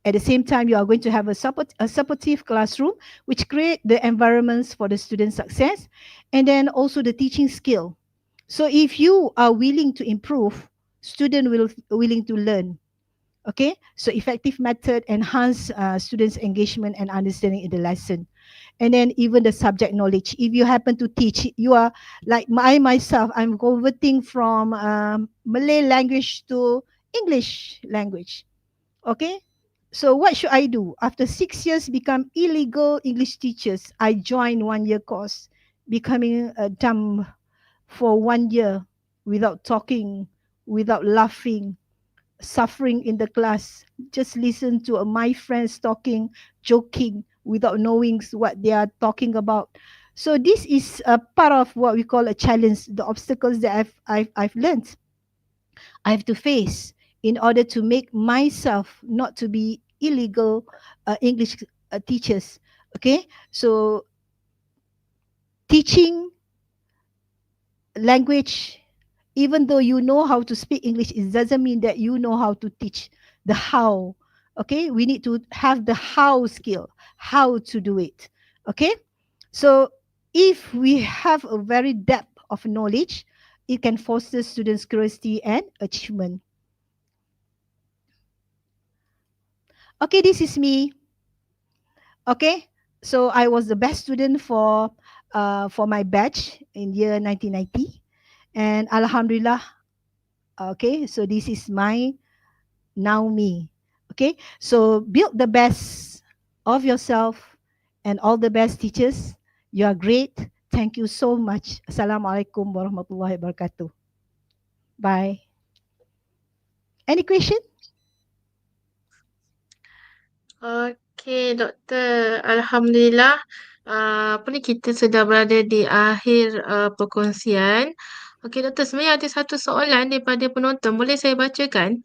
at the same time, you are going to have a supportive classroom, which create the environments for the student success, and then also the teaching skill. So if you are willing to improve, student will willing to learn. Okay, so effective method enhance students' engagement and understanding in the lesson, and then even the subject knowledge. If you happen to teach, you are like myself. I'm converting from Malay language to English language. Okay, so what should I do? After 6 years become illegal English teachers, I joined 1 year course, becoming a dumb for 1 year without talking, without laughing, suffering in the class. Just listen to my friends talking, joking, without knowing what they are talking about. So this is a part of what we call a challenge, the obstacles that I've learned I have to face in order to make myself not to be illegal English teachers. Okay, so teaching language, even though you know how to speak English, it doesn't mean that you know how to teach the how. Okay, we need to have the how skill, how to do it. Okay, so if we have a very depth of knowledge, it can foster students' curiosity and achievement. Okay, this is me. Okay, so I was the best student for my batch in year 1990, and Alhamdulillah. Okay, so this is my now me. Okay, so build the best of yourself and all the best teachers. You are great. Thank you so much. Assalamualaikum warahmatullahi wabarakatuh. Bye. Any question? Okey, Doktor. Alhamdulillah. Apa ni kita sudah berada di akhir perkongsian. Okey, Doktor. Sebenarnya ada satu soalan daripada penonton. Boleh saya bacakan?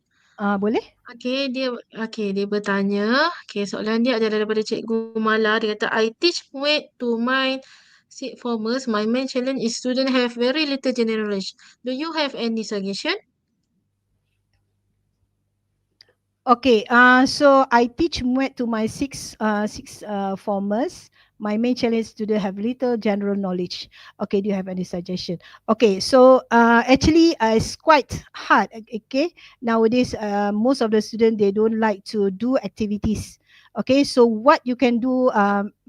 Boleh? Okey, dia bertanya. Okey, soalan dia adalah daripada Cikgu Mala. Dia kata, I teach weight to my sixth formers. My main challenge is student have very little general knowledge. Do you have any suggestion? Okay, so I teach Muet to my six formers. My main challenge is to have little general knowledge. Okay, do you have any suggestion? Okay, so actually it's quite hard. Okay, nowadays most of the students they don't like to do activities. Okay, so what you can do,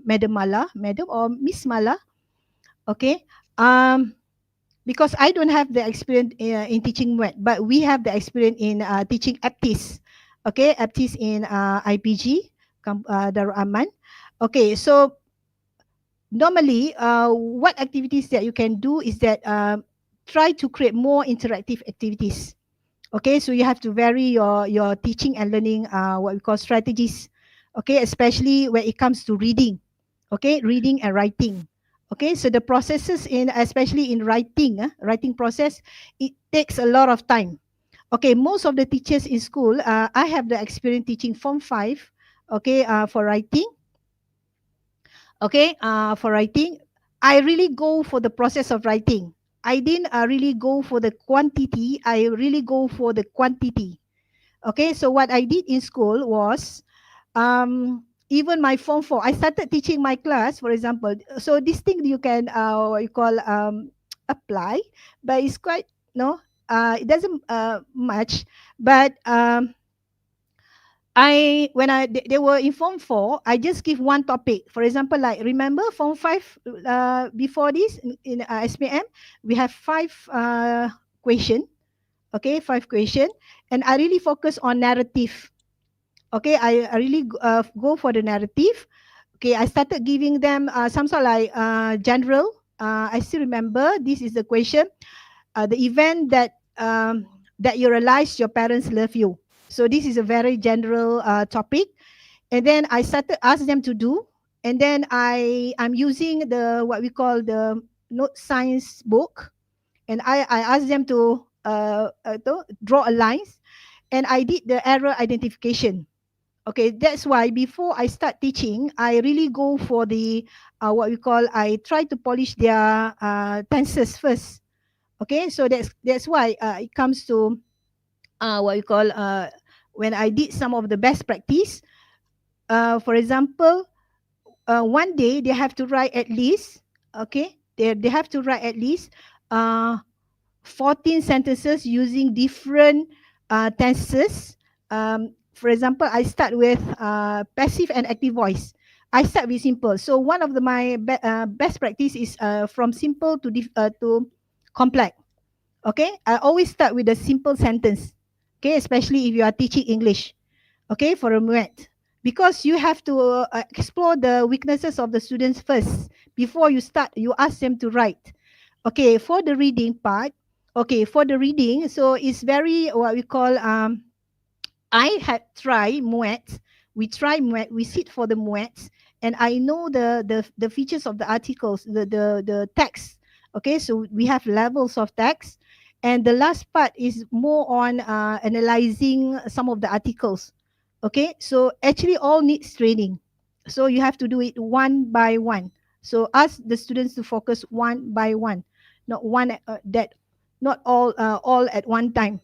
Madam Mala, Madam or Miss Mala. Okay, because I don't have the experience in teaching Muet, but we have the experience in teaching aptis. Okay, aptis in IPG, Darul-Aman. Okay, so normally what activities that you can do is that try to create more interactive activities. Okay, so you have to vary your teaching and learning what we call strategies. Okay, especially when it comes to reading. Okay, reading and writing. Okay, so the processes in especially in writing, writing process, it takes a lot of time. Okay, most of the teachers in school, I have the experience teaching Form 5, okay, for writing. Okay, for writing, I really go for the process of writing. I didn't really go for the quantity, I really go for the quantity. Okay, so what I did in school was, even my Form 4, I started teaching my class, for example. So this thing you can, what you call, apply, but it's quite, no, it doesn't much, but they were in Form 4, I just give one topic. For example, like remember Form 5 before this in SPM, we have 5 question. Okay, 5 question, and I really focus on narrative. Okay, I really go for the narrative. Okay, I started giving them some sort of like general. I still remember this is the question. The event that you realize your parents love you. So this is a very general topic, and then I started ask them to do, and then I'm using the what we call the note science book, and I asked them to draw a lines, and I did the error identification. Okay, that's why before I start teaching, I really go for the what we call, I try to polish their tenses first. Okay, so that's why it comes to what we call, when I did some of the best practice. For example, one day they have to write at least, okay, they have to write at least uh, 14 sentences using different tenses. For example, I start with passive and active voice. I start with simple. So one of my best practice is from simple to complex. Okay, I always start with a simple sentence. Okay, especially if you are teaching English. Okay, for a moment, because you have to explore the weaknesses of the students first before you start. You ask them to write. Okay, for the reading part. Okay, for the reading, so it's very what we call I had tried Moet. We try Moet. We sit for the Moet, and I know the features of the articles, the text. Okay, so we have levels of text, and the last part is more on analyzing some of the articles. Okay, so actually all needs training. So you have to do it one by one. So ask the students to focus one by one, not one that not all at one time.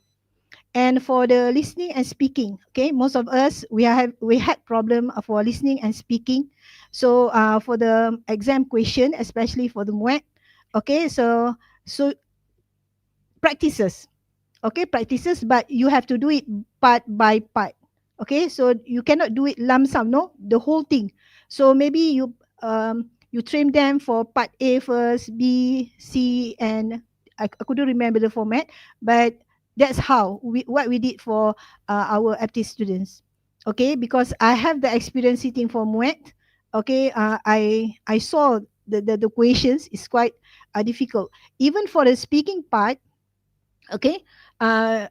And for the listening and speaking, okay, most of us we had problem for listening and speaking. So for the exam question, especially for the MUET, okay, so practices, okay, practices, but you have to do it part by part. Okay, so you cannot do it lump sum, no, the whole thing. So maybe you train them for part A first, B, C, and I couldn't remember the format, but that's how what we did for our FT students. Okay, because I have the experience sitting for MUET. Okay, I saw the questions is quite difficult, even for the speaking part. Okay, uh,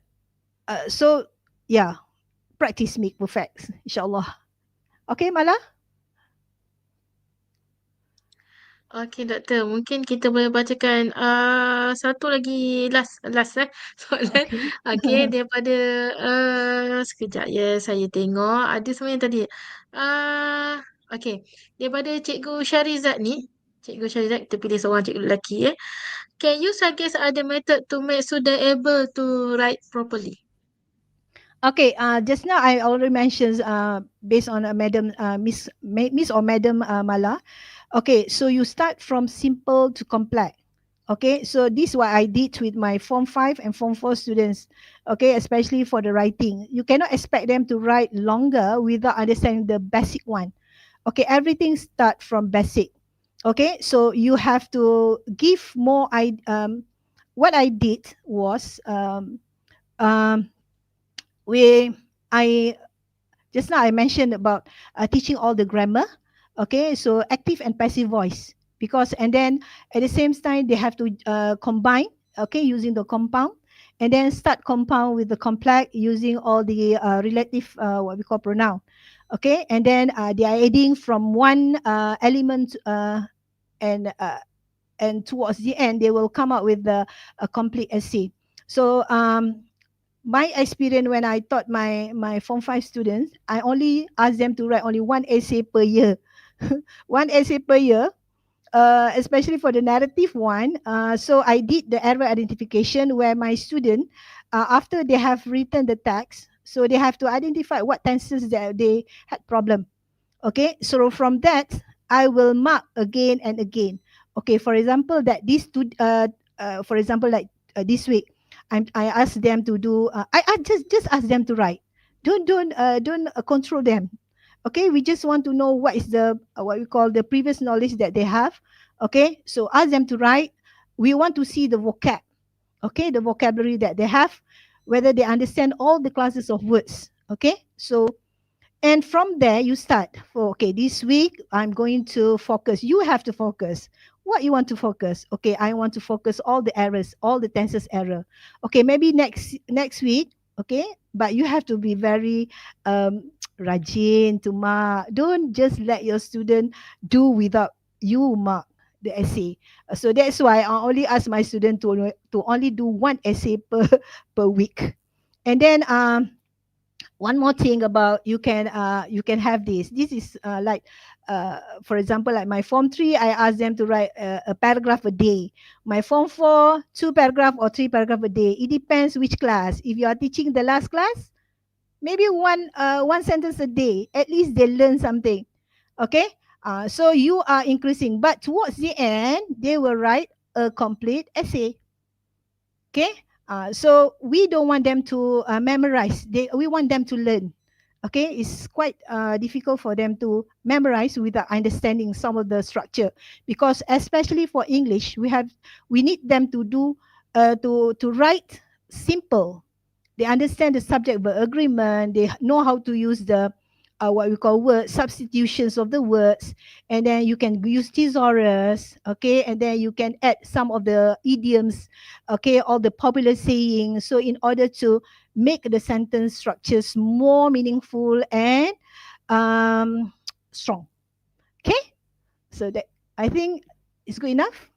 so yeah, practice make perfect, insyaAllah. Okay, Mala? Okey, Doktor. Mungkin kita boleh bacakan satu lagi last soalan. Okay. Okey, daripada sekejap ya, saya tengok ada sebenarnya tadi. Ah, okey. Daripada Cikgu Syarizat ni, Cikgu Syarizat, kita pilih seorang cikgu lelaki ya. Can you suggest other method to make student able to write properly? Okay, just now I already mentioned based on Madam Miss or Madam Mala. Okay, so you start from simple to complex. Okay, so this is what I did with my Form 5 and Form 4 students. Okay, especially for the writing. You cannot expect them to write longer without understanding the basic one. Okay, everything start from basic. Okay, so you have to give more. What I did was um, we I just now I mentioned about teaching all the grammar. Okay, so active and passive voice, because and then at the same time they have to combine. Okay, using the compound, and then start compound with the complex using all the relative what we call pronoun. Okay, and then they are adding from one element and towards the end they will come up with a complete essay. So my experience when I taught my Form 5 students, I only ask them to write only one essay per year. One essay per year, especially for the narrative one. So I did the error identification where my student, after they have written the text, so they have to identify what tenses that they had problem. Okay, so from that, I will mark again and again. Okay, for example, that for example, like this week, I ask them to do. I just ask them to write. Don't control them. Okay, we just want to know what is the what we call the previous knowledge that they have. Okay, so ask them to write. We want to see the vocab. Okay, the vocabulary that they have, whether they understand all the classes of words. Okay, so and from there you start for, okay, this week I'm going to focus. You have to focus what you want to focus. Okay, I want to focus all the errors, all the tenses error. Okay, maybe next week. Okay, but you have to be very rajin to mark. Don't just let your student do without you mark the essay. So that's why I only ask my student to only do one essay per week. And then one more thing about you can have this. This is like for example, like my form 3, I ask them to write a paragraph a day. My form 4, 2 paragraph or 3 paragraph a day. It depends which class. If you are teaching the last class, maybe one sentence a day. At least they learn something. Okay. So you are increasing, but towards the end they will write a complete essay. Okay. So we don't want them to memorize. We want them to learn. Okay, it's quite difficult for them to memorize without understanding some of the structure, because especially for English, we need them to do to write simple. They understand the subject verb agreement. They know how to use the what we call word substitutions of the words, and then you can use thesaurus, okay, and then you can add some of the idioms, okay, all the popular sayings. So in order to make the sentence structures more meaningful and um, strong, okay. So that, I think, is good enough.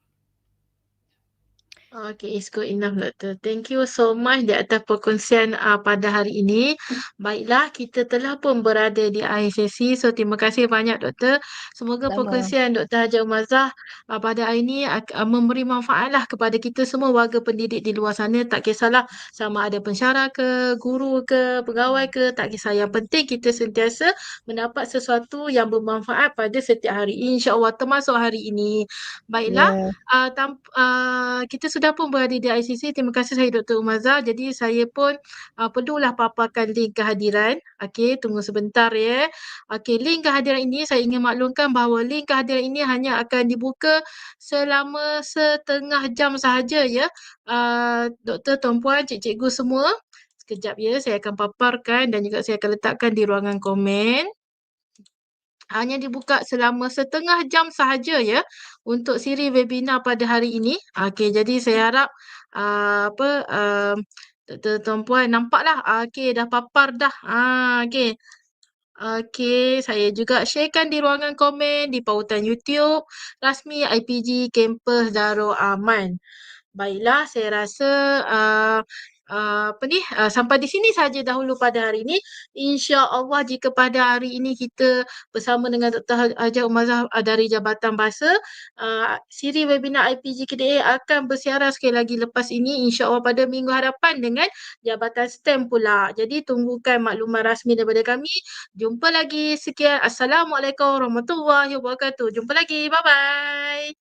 Okay, it's good enough, Doktor. Thank you so much di atas perkongsian pada hari ini. Baiklah, kita telah pun berada di akhir sesi. So, terima kasih banyak, Doktor. Semoga Sama. perkongsian Dr. Haji Umazah pada hari ini memberi manfaatlah kepada kita semua warga pendidik di luar sana. Tak kisahlah sama ada pensyarah ke, guru ke, pegawai ke, tak kisah. Yang penting kita sentiasa mendapat sesuatu yang bermanfaat pada setiap hari. InsyaAllah, termasuk hari ini. Baiklah. Yeah. Kita sudah pun berada di ICC. Terima kasih saya Dr. Umazah. Jadi saya pun perlulah paparkan link kehadiran. Okey, tunggu sebentar ya. Okey, link kehadiran ini saya ingin maklumkan bahawa link kehadiran ini hanya akan dibuka selama setengah jam sahaja ya. Doktor, tuan puan, cikgu semua. Sekejap ya, saya akan paparkan dan juga saya akan letakkan di ruangan komen. Hanya dibuka selama setengah jam sahaja ya untuk siri webinar pada hari ini. Okey, jadi saya harap tuan-tuan nampaklah. Okey, dah papar dah. Okey. Okey, saya juga sharekan di ruangan komen di pautan YouTube rasmi IPG Kampus Darul Aman. Baiklah, saya rasa sampai di sini saja dahulu pada hari ini. InsyaAllah jika pada hari ini kita bersama dengan Dr. Haji Umazah dari Jabatan Bahasa, siri webinar IPG KDA akan bersiaran sekali lagi lepas ini, insyaAllah pada minggu hadapan dengan Jabatan STEM pula. Jadi tunggukan maklumat rasmi daripada kami. Jumpa lagi. Sekian. Assalamualaikum warahmatullahi wabarakatuh. Jumpa lagi. Bye-bye.